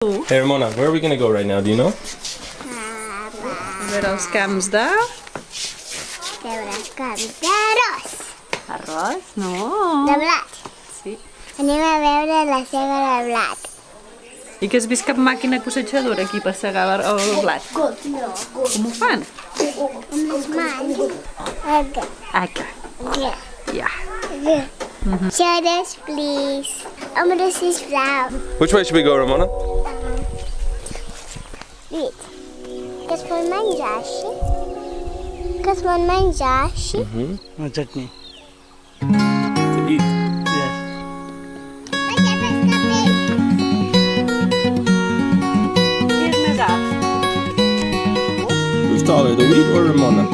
Hey Ramona, where are we gonna go right now? Do you know? Veure els camps de... Veure els camps d'arròs. Arròs? No. De blat. Sí. Anem a veure la sega de blat. I que has vist cap màquina cosetxadora aquí per segar el blat? No. Com ho fan? Amb les mans. Aquí. Ja. Shoulders, please. Ombres, sisplau. Which way should we go, Ramona? Dit. Que es pot menjar així? Que es pot menjar així? No chutney. To eat. Yes. Vaig a pescar peix. Qui és més alt? Who's taller, the wheat or Ramona?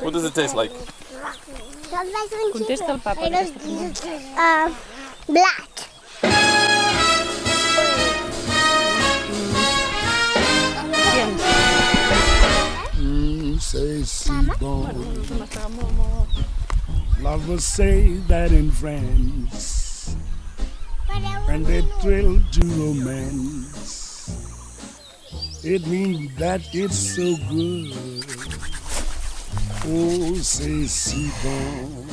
What does it taste like? Contesta el papa. Blat. Say C-bone. Lovers say that in France, when they thrill to romance, it means that it's so good. Oh, say C-bone.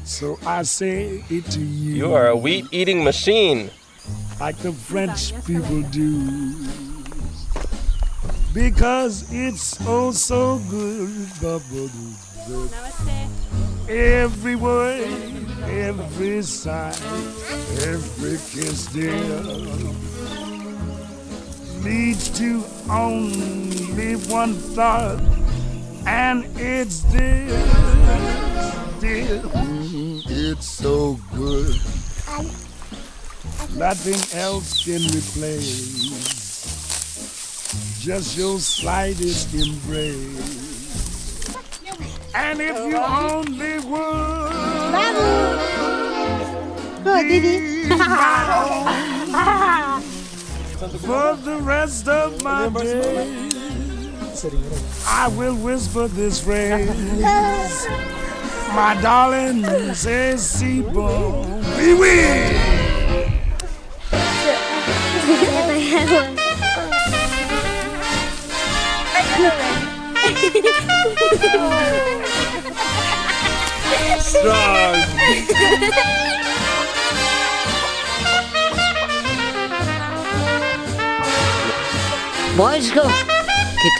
So I say it to you. You are a wheat eating machine. Like the French people do, because it's oh so good. Every word, every sigh, every kiss, dear, leads to only one thought, and it's this, dear. It's so good. Nothing else can replace just your slightest embrace. And if you only would be my own for the rest of my days, I will whisper this phrase. My darling says C-bone, we will. Strong. Boys go. Get.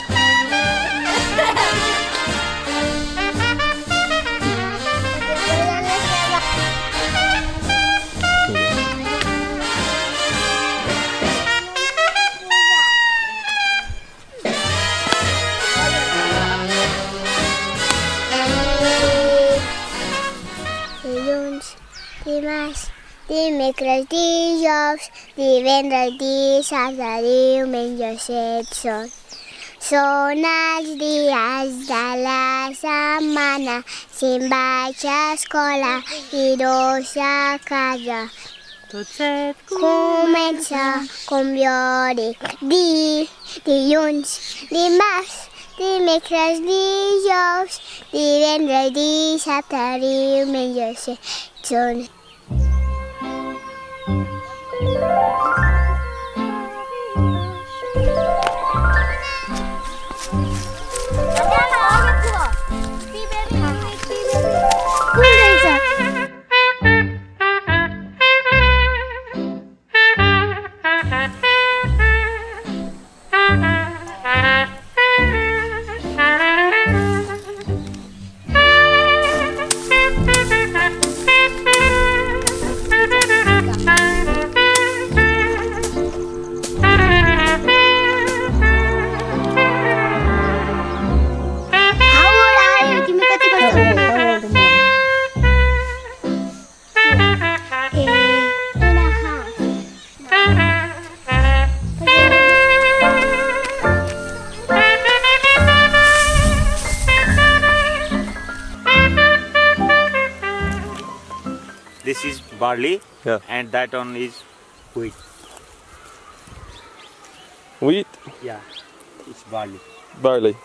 Dilluns, dimarts, dimecres, dijous, divendres, dissabte, diumenge, set són. Són els dies de la setmana, si em vaig a escola i dos a casa. Tot set Comença, com jo dic, dilluns, dimarts, dimecres, dijous, divendres, dissabte, diumenge, set són. barley, Yeah. and that one is wheat. Wheat, Yeah, it's barley. barley.